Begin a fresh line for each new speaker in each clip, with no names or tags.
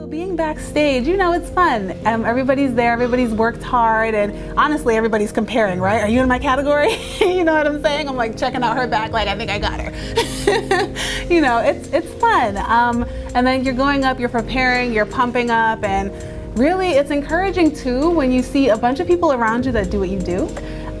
So being backstage, you know, it's fun. Everybody's there, everybody's worked hard, and honestly, everybody's comparing, right? Are you in my category? You know what I'm saying? I'm like checking out her back, like I think I got her. You know, it's fun. And then you're going up, you're preparing, you're pumping up, and really it's encouraging too when you see a bunch of people around you that do what you do.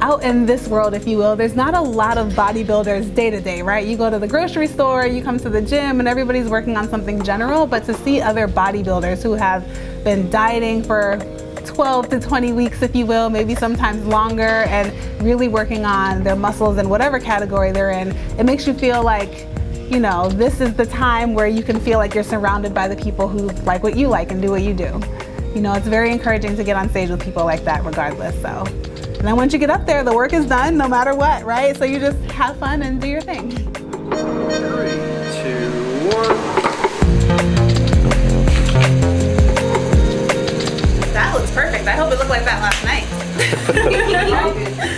Out in this world, if you will, there's not a lot of bodybuilders day to day, right? You go to the grocery store, you come to the gym, and everybody's working on something general, but to see other bodybuilders who have been dieting for 12 to 20 weeks, if you will, maybe sometimes longer, and really working on their muscles in whatever category they're in, it makes you feel like, you know, this is the time where you can feel like you're surrounded by the people who like what you like and do what you do. You know, it's very encouraging to get on stage with people like that regardless, so. And then once you get up there, the work is done no matter what, right? So you just have fun and do your thing. 3, 2, 1. That looks perfect. I hope it looked like that last night.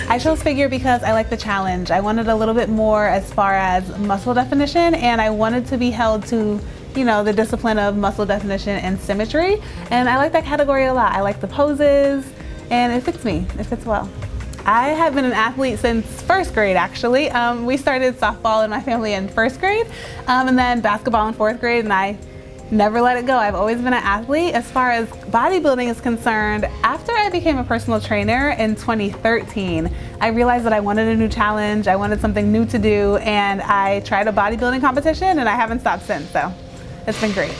I chose figure because I like the challenge. I wanted a little bit more as far as muscle definition, and I wanted to be held to, you know, the discipline of muscle definition and symmetry. And I like that category a lot. I like the poses, and it fits me, it fits well. I have been an athlete since first grade, actually. We started softball in my family in first grade, and then basketball in fourth grade, and I never let it go. I've always been an athlete. As far as bodybuilding is concerned, after I became a personal trainer in 2013, I realized that I wanted a new challenge, I wanted something new to do, and I tried a bodybuilding competition, and I haven't stopped since, so it's been great.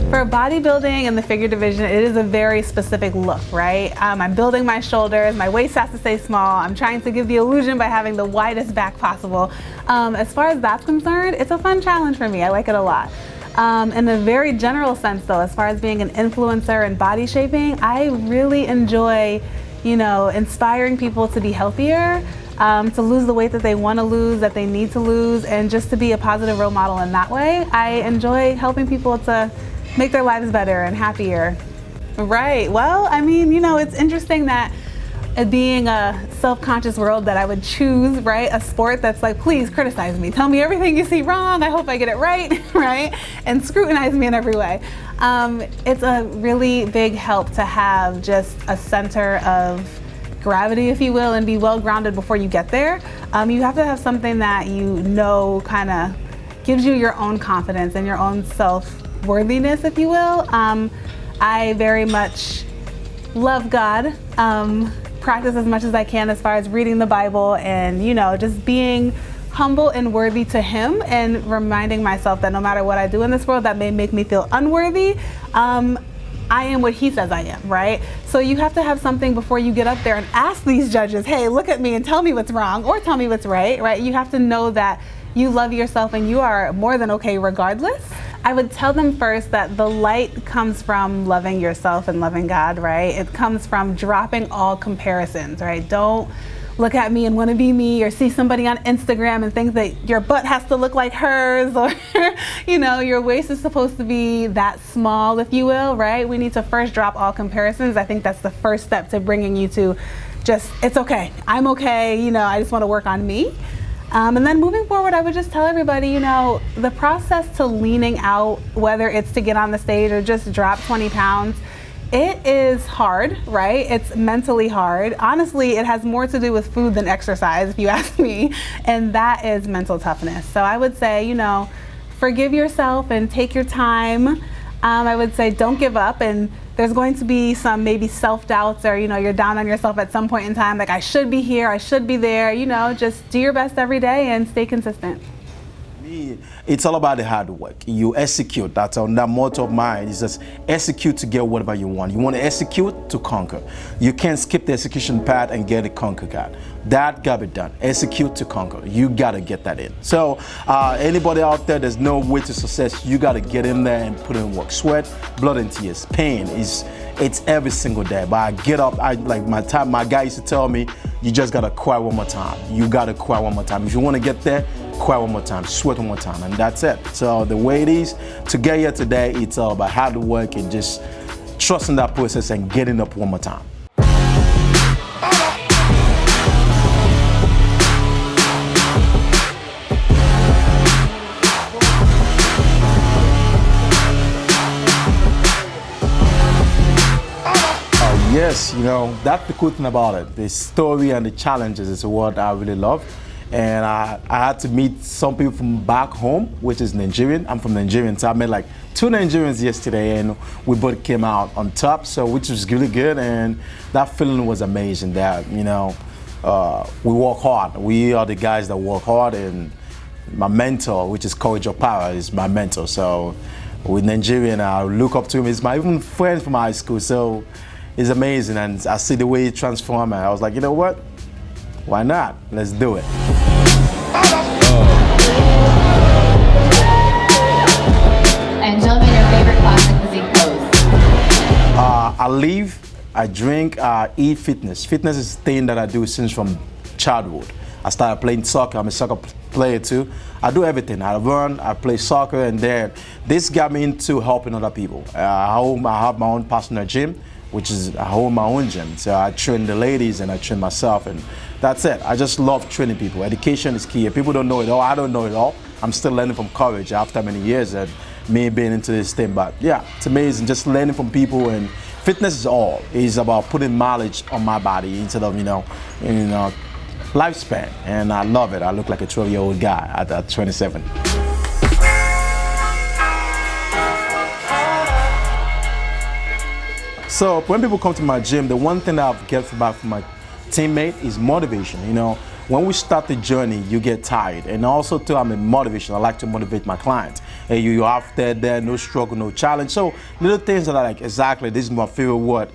For bodybuilding and the figure division, it is a very specific look, right? I'm building my shoulders, my waist has to stay small, I'm trying to give the illusion by having the widest back possible. As far as that's concerned, it's a fun challenge for me, I like it a lot. In a very general sense though, as far as being an influencer and body shaping, I really enjoy, you know, inspiring people to be healthier, to lose the weight that they want to lose, that they need to lose, and just to be a positive role model in that way. I enjoy helping people to make their lives better and happier. Right, well, I mean, you know, it's interesting that it being a self-conscious world that I would choose, right, a sport that's like, please criticize me, tell me everything you see wrong, I hope I get it right, right, and scrutinize me in every way. It's a really big help to have just a center of gravity, if you will, and be well grounded before you get there. You have to have something that you know kind of gives you your own confidence and your own self-worthiness, if you will. I very much love God, practice as much as I can as far as reading the Bible and, you know, just being humble and worthy to Him, and reminding myself that no matter what I do in this world that may make me feel unworthy, I am what He says I am, right? So you have to have something before you get up there and ask these judges, hey, look at me and tell me what's wrong or tell me what's right, right? You have to know that you love yourself and you are more than okay regardless. I would tell them first that the light comes from loving yourself and loving God, right? It comes from dropping all comparisons, right? Don't look at me and want to be me, or see somebody on Instagram and think that your butt has to look like hers, or you know, your waist is supposed to be that small, if you will, right? We need to first drop all comparisons. I think that's the first step to bringing you to just, it's okay, I'm okay, you know, I just want to work on me. And then moving forward, I would just tell everybody, you know, the process to leaning out, whether it's to get on the stage or just drop 20 pounds, it is hard, right? It's mentally hard. Honestly, it has more to do with food than exercise, if you ask me, and that is mental toughness. So I would say, you know, forgive yourself and take your time. I would say don't give up, and there's going to be some maybe self-doubts, or, you know, you're down on yourself at some point in time, like I should be here, I should be there, you know, just do your best every day and stay consistent.
It's all about the hard work. You execute. That's on that motto of mine. It's just execute to get whatever you want. You want to execute to conquer. You can't skip the execution part and get a conquer card. That got to be done. Execute to conquer. You got to get that in. So anybody out there, there's no way to success. You got to get in there and put in work. Sweat, blood and tears. Pain it's every single day. But I get up, like my guy used to tell me, you just got to cry one more time. You got to cry one more time. If you want to get there, cry one more time, sweat one more time, and that's it. So the way it is to get here today, it's all about hard work and just trusting that process and getting up one more time. Yes, you know, that's the cool thing about it. The story and the challenges is what I really love. And I had to meet some people from back home, which is Nigerian. I'm from Nigerian, so I met like 2 Nigerians yesterday, and we both came out on top, so which was really good. And that feeling was amazing. That, you know, we work hard. We are the guys that work hard, and my mentor, which is Coach Opara, is my mentor. So with Nigerian, I look up to him. He's my even friend from high school, so it's amazing. And I see the way he transformed. I was like, you know what? Why not? Let's do it.
And gentlemen, your favorite classic physique pose?
I live, I drink, I eat fitness. Fitness is a thing that I do since from childhood. I started playing soccer. I'm a soccer player too. I do everything. I run, I play soccer, and then this got me into helping other people. I have my own personal gym, which is I own my own gym. So I train the ladies and I train myself, and that's it. I just love training people. Education is key. People don't know it all. I don't know it all. I'm still learning from college after many years and me being into this thing. But yeah, it's amazing just learning from people, and fitness is all. It's about putting mileage on my body instead of, you know, lifespan. And I love it. I look like a 12-year-old guy at 27. So when people come to my gym, the one thing that I've get back from my teammate is motivation. You know, when we start the journey, you get tired. And also too, I'm a motivation. I like to motivate my clients. Hey, you're out there, no struggle, no challenge. So little things that I like, exactly, this is my favorite word.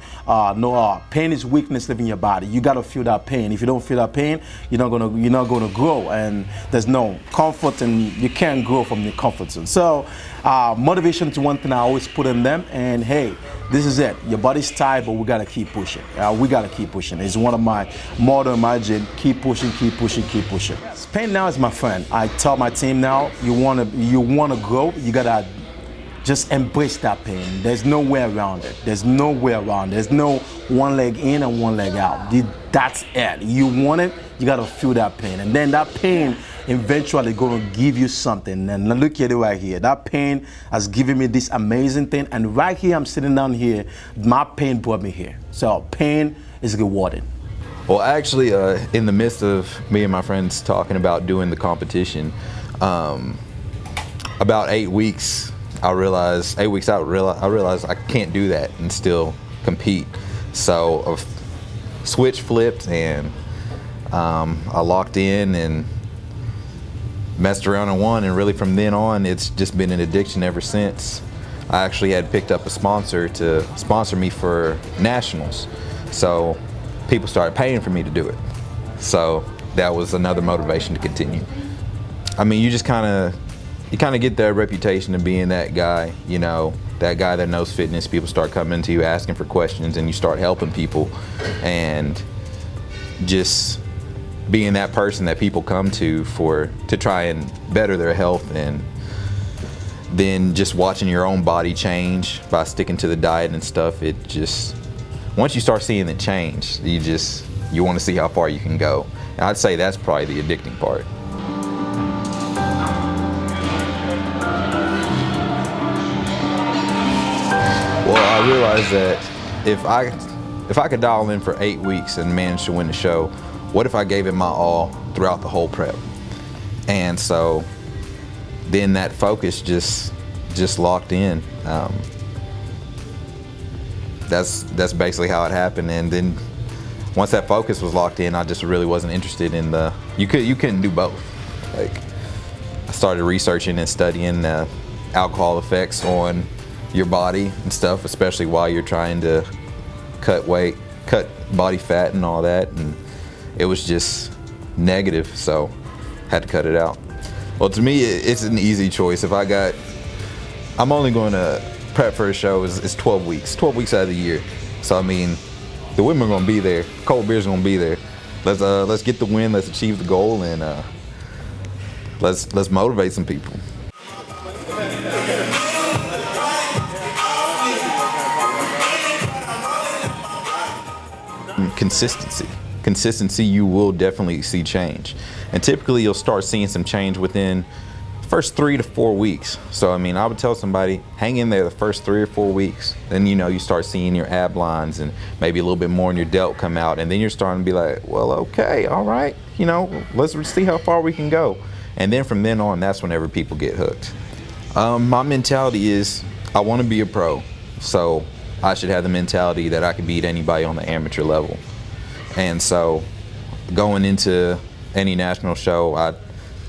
Pain is weakness living in your body. You gotta feel that pain. If you don't feel that pain, you're not gonna grow. And there's no comfort, and you can't grow from the comfort zone. So motivation is one thing I always put in them. And hey, this is it. Your body's tired, but we gotta keep pushing. We gotta keep pushing. It's one of my motto in my gym. Keep pushing, keep pushing, keep pushing. Pain now is my friend. I tell my team now, you wanna grow, you gotta just embrace that pain. There's no way around it. There's no way around it. There's no one leg in and one leg out. That's it. You want it, you gotta feel that pain. And then that pain eventually gonna give you something. And look at it right here. That pain has given me this amazing thing. And right here, I'm sitting down here, my pain brought me here. So pain is rewarding.
Well, actually, in the midst of me and my friends talking about doing the competition, about 8 weeks, I realized I can't do that and still compete. So a switch flipped, and I locked in and messed around and won. And really from then on, it's just been an addiction ever since. I actually had picked up a sponsor to sponsor me for nationals. So people started paying for me to do it. So that was another motivation to continue. I mean, you kind of get that reputation of being that guy, you know, that guy that knows fitness. People start coming to you asking for questions, and you start helping people, and just being that person that people come to try and better their health. And then just watching your own body change by sticking to the diet and stuff, once you start seeing it change, you want to see how far you can go. And I'd say that's probably the addicting part. Well, I realized that if I could dial in for 8 weeks and manage to win the show, what if I gave it my all throughout the whole prep? And so then that focus just locked in. That's basically how it happened. And then once that focus was locked in, I just really wasn't interested in you couldn't do both. Like, I started researching and studying alcohol effects on your body and stuff, especially while you're trying to cut weight, cut body fat and all that. And it was just negative, so had to cut it out. Well, to me, it's an easy choice. I'm only going to prep for a show is 12 weeks out of the year. So I mean, the women are going to be there, cold beer's going to be there. Let's get the win, let's achieve the goal, and let's motivate some people. Consistency, you will definitely see change. And typically you'll start seeing some change within first 3 to 4 weeks. So I mean, I would tell somebody, hang in there the first 3 or 4 weeks. Then you start seeing your ab lines and maybe a little bit more in your delt come out, and then you're starting to be like, well, okay, all right, let's see how far we can go. And then from then on, that's whenever people get hooked. My mentality is I want to be a pro, so I should have the mentality that I can beat anybody on the amateur level. And so going into any national show, I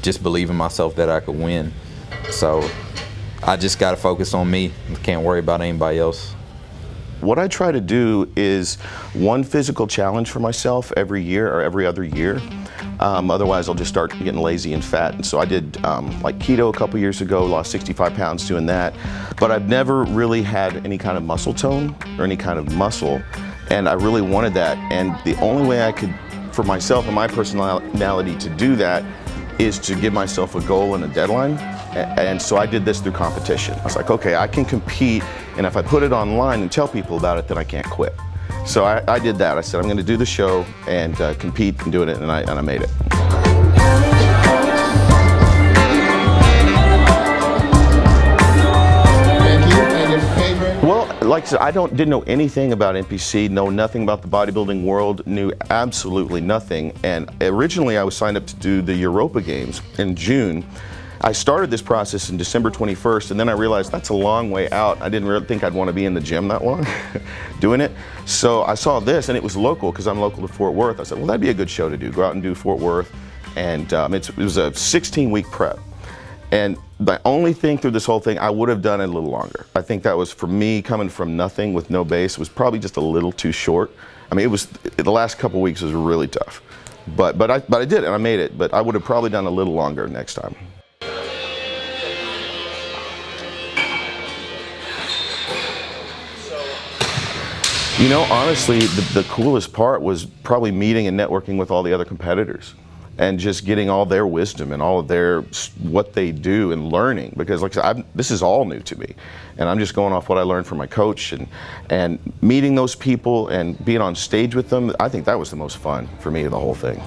just believe in myself that I could win. So I just got to focus on me. Can't worry about anybody else.
What I try to do is one physical challenge for myself every year or every other year. Otherwise, I'll just start getting lazy and fat. And so I did like keto a couple years ago, lost 65 pounds doing that. But I've never really had any kind of muscle tone or any kind of muscle. And I really wanted that. And the only way I could, for myself and my personality to do that, is to give myself a goal and a deadline. And so I did this through competition. I was like, okay, I can compete, and if I put it online and tell people about it, then I can't quit. So I did that. I said, I'm gonna do the show and compete and doing it, and I made it.
Thank you. And your favorite?
Well, like I said, I didn't know anything about NPC, know nothing about the bodybuilding world, knew absolutely nothing. And originally I was signed up to do the Europa Games in June. I started this process in December 21st, and then I realized that's a long way out. I didn't really think I'd want to be in the gym that long doing it. So I saw this, and it was local because I'm local to Fort Worth. I said, well, that'd be a good show to do. Go out and do Fort Worth. And it was a 16-week prep. And the only thing through this whole thing, I would have done it a little longer. I think that was, for me, coming from nothing with no base, was probably just a little too short. I mean, the last couple weeks was really tough. But I did it, and I made it. But I would have probably done a little longer next time. Honestly, the coolest part was probably meeting and networking with all the other competitors and just getting all their wisdom and all of what they do and learning, because like I said, this is all new to me, and I'm just going off what I learned from my coach and meeting those people and being on stage with them. I think that was the most fun for me, the whole thing.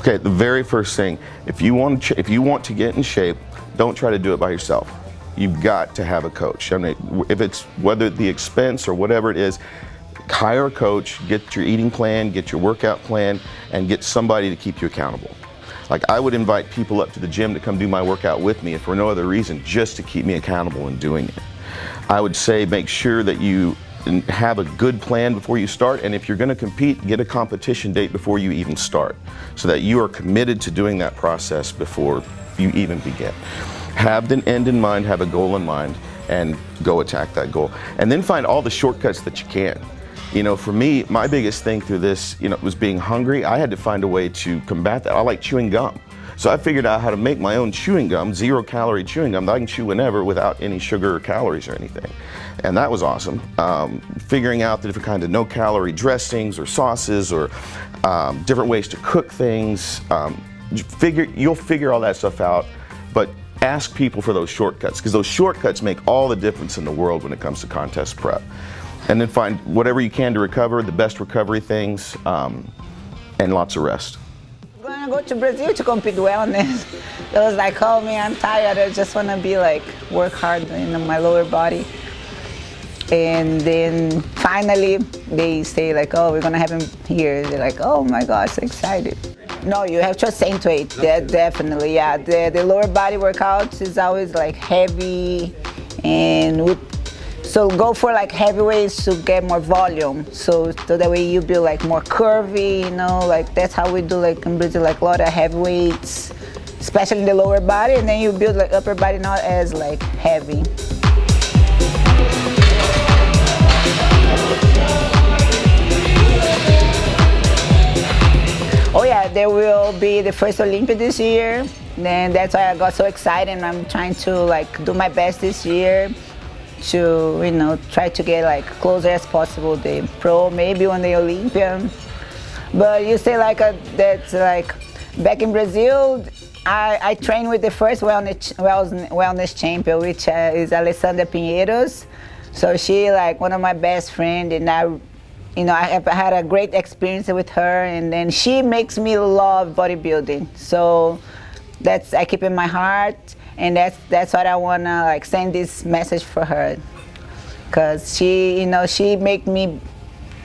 Okay, the very first thing, if you want to get in shape, don't try to do it by yourself. You've got to have a coach. I mean, if it's whether the expense or whatever it is, hire a coach, get your eating plan, get your workout plan, and get somebody to keep you accountable. Like, I would invite people up to the gym to come do my workout with me, if for no other reason, just to keep me accountable in doing it. I would say make sure that you have a good plan before you start, and if you're going to compete, get a competition date before you even start, so that you are committed to doing that process before you even begin. Have an end in mind, have a goal in mind, and go attack that goal. And then find all the shortcuts that you can. For me, my biggest thing through this, was being hungry. I had to find a way to combat that. I like chewing gum. So I figured out how to make my own chewing gum, 0-calorie chewing gum that I can chew whenever without any sugar or calories or anything. And that was awesome. Figuring out the different kinds of no-calorie dressings or sauces or different ways to cook things. You'll figure all that stuff out, but ask people for those shortcuts, because those shortcuts make all the difference in the world when it comes to contest prep. And then find whatever you can to recover, the best recovery things, and lots of rest.
I'm gonna go to Brazil to compete wellness. It was like, oh man, I'm tired. I just wanna be like, work hard in my lower body. And then finally they say like, oh, we're gonna have him here. They're like, oh my gosh, so excited. No, you have to accentuate that, definitely, yeah. The lower body workouts is always like heavy, and so go for like heavy weights to get more volume. So that way you build like more curvy, like that's how we do like in Brazil, like a lot of heavy weights, especially in the lower body, and then you build like upper body not as like heavy. Oh yeah, there will be the first Olympia this year. Then that's why I got so excited, and I'm trying to like do my best this year to try to get like closer as possible the pro, maybe on the Olympia. But you say like that's like back in Brazil, I trained with the first wellness champion, which is Alessandra Pinheiros. So she like one of my best friends, and I have had a great experience with her, and then she makes me love bodybuilding. So I keep in my heart. And that's what I wanna like send this message for her, cause she, you know, she make me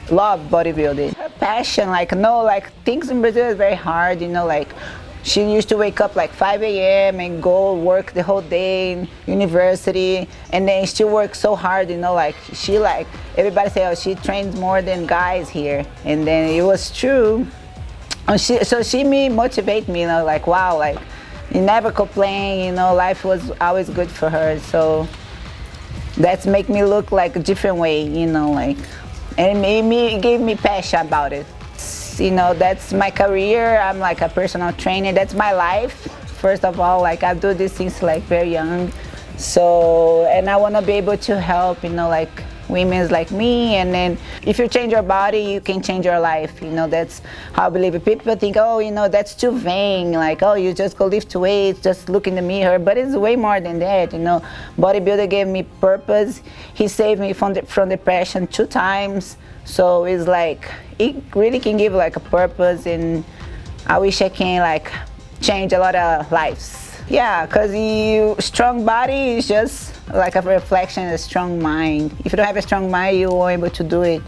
love bodybuilding. Her passion, like, no, like things in Brazil is very hard, you know, like she used to wake up like 5 a.m. and go work the whole day in university, and then still work so hard, you know, like she, like everybody say, oh, she trains more than guys here, and then it was true. And she motivate me, you know, like, wow, like you never complain, you know, life was always good for her. So that's make me look like a different way, you know, like, and it gave me passion about it. You know, that's my career. I'm like a personal trainer. That's my life. First of all, like I do this since like very young. So, and I want to be able to help, you know, like women like me. And then if you change your body, you can change your life. You know, that's how I believe it. People think, oh, you know, that's too vain. Like, oh, you just go lift weights, just look in the mirror. But it's way more than that, you know. Bodybuilder gave me purpose. He saved me from depression 2 times. So it's like, it really can give like a purpose, and I wish I can like change a lot of lives. Yeah, because strong body is just like a reflection of a strong mind. If you don't have a strong mind, you won't be able to do it.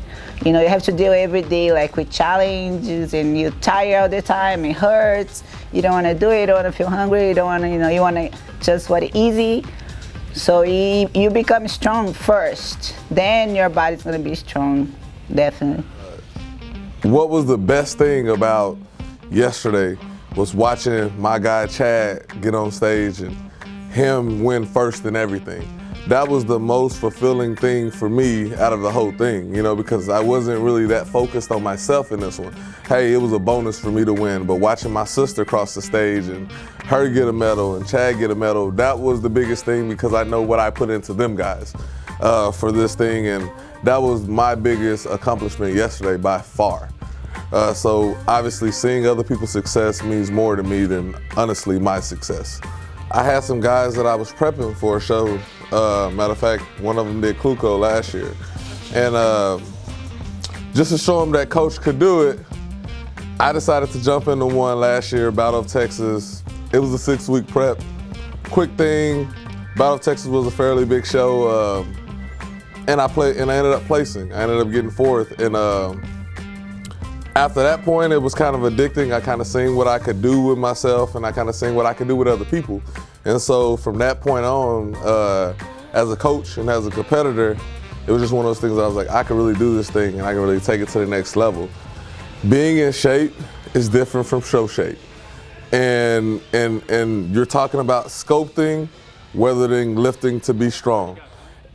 You know, you have to deal every day like with challenges, and you're tired all the time, it hurts, you don't want to do it, you don't want to feel hungry, you don't want to, you know, you want to just what easy. So you become strong first, then your body's going to be strong, definitely.
What was the best thing about yesterday was watching my guy Chad get on stage and him win first in everything. That was the most fulfilling thing for me out of the whole thing, you know, because I wasn't really that focused on myself in this one. Hey, it was a bonus for me to win, but watching my sister cross the stage and her get a medal and Chad get a medal, that was the biggest thing, because I know what I put into them guys for this thing, and that was my biggest accomplishment yesterday by far. So obviously seeing other people's success means more to me than honestly my success. I had some guys that I was prepping for a show. Matter of fact, one of them did Kluko last year. And just to show them that coach could do it, I decided to jump into one last year, Battle of Texas. It was a 6-week prep. Quick thing, Battle of Texas was a fairly big show. And I ended up placing. I ended up getting 4th. And after that point, it was kind of addicting. I kind of seen what I could do with myself, and I kind of seen what I could do with other people. And so from that point on, as a coach and as a competitor, it was just one of those things that I was like, I can really do this thing, and I can really take it to the next level. Being in shape is different from show shape. And you're talking about sculpting, weathering, lifting to be strong.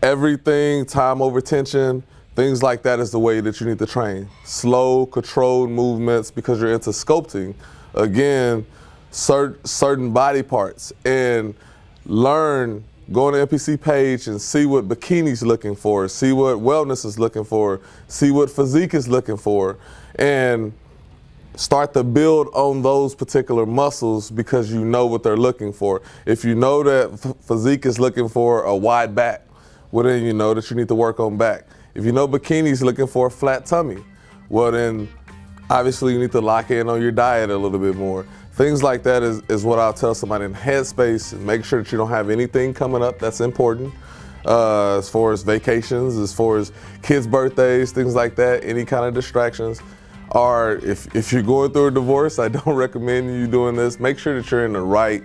Everything, time over tension, things like that is the way that you need to train. Slow, controlled movements, because you're into sculpting. Again, certain body parts, and learn, go on the NPC page and see what bikini's looking for, see what wellness is looking for, see what physique is looking for, and start to build on those particular muscles, because you know what they're looking for. If you know that physique is looking for a wide back, well then you know that you need to work on back. If you know bikini's looking for a flat tummy, well then obviously you need to lock in on your diet a little bit more. Things like that is what I'll tell somebody in headspace, and make sure that you don't have anything coming up that's important. As far as vacations, as far as kids' birthdays, things like that, any kind of distractions. Or if you're going through a divorce, I don't recommend you doing this. Make sure that you're in the right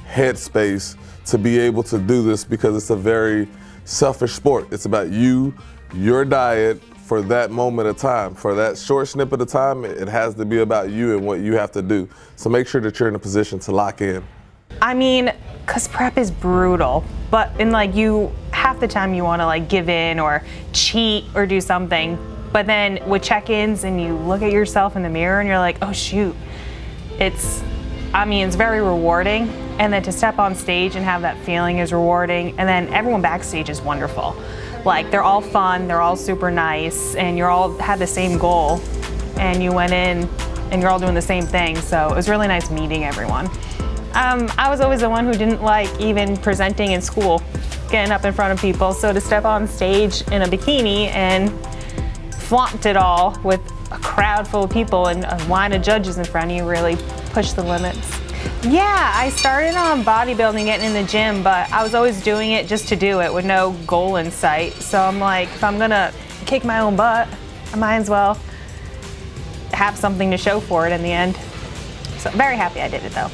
headspace to be able to do this, because it's a very selfish sport. It's about you, your diet, for that moment of time. For that short snippet of time, it has to be about you and what you have to do. So make sure that you're in a position to lock in.
I mean, cause prep is brutal, but in like half the time you wanna like give in or cheat or do something, but then with check-ins and you look at yourself in the mirror and you're like, oh shoot, it's very rewarding. And then to step on stage and have that feeling is rewarding. And then everyone backstage is wonderful. Like they're all fun, they're all super nice, and you all had the same goal, and you went in and you're all doing the same thing. So it was really nice meeting everyone. I was always the one who didn't like even presenting in school, getting up in front of people. So to step on stage in a bikini and flaunt it all with a crowd full of people and a line of judges in front of you really pushed the limits. Yeah, I started on bodybuilding, getting in the gym, but I was always doing it just to do it with no goal in sight. So I'm like, if I'm gonna kick my own butt, I might as well have something to show for it in the end. So I'm very happy I did it though.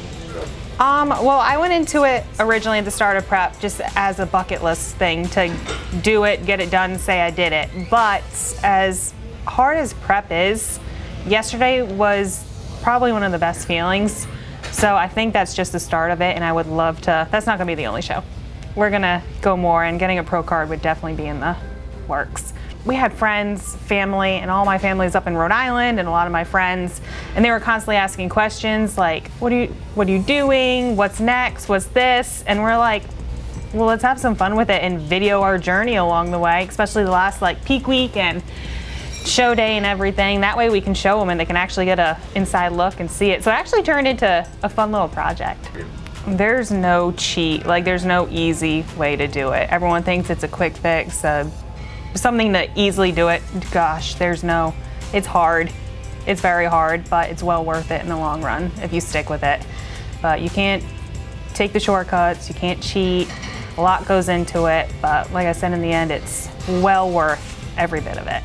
Well, I went into it originally at the start of prep just as a bucket list thing to do it, get it done, say I did it. But as hard as prep is, yesterday was probably one of the best feelings. So I think that's just the start of it, and I would love to, that's not gonna be the only show. We're gonna go more, and getting a pro card would definitely be in the works. We had friends, family, and all my family's up in Rhode Island, and a lot of my friends, and they were constantly asking questions like, what are you doing? What's next? What's this? And we're like, well, let's have some fun with it and video our journey along the way, especially the last like peak week and show day and everything. That way we can show them and they can actually get a inside look and see it. So it actually turned into a fun little project. There's no cheat, like there's no easy way to do it. Everyone thinks it's a quick fix, something to easily do it. Gosh, there's no, it's hard. It's very hard, but it's well worth it in the long run if you stick with it. But you can't take the shortcuts, you can't cheat. A lot goes into it, but like I said, in the end, it's well worth every bit of it.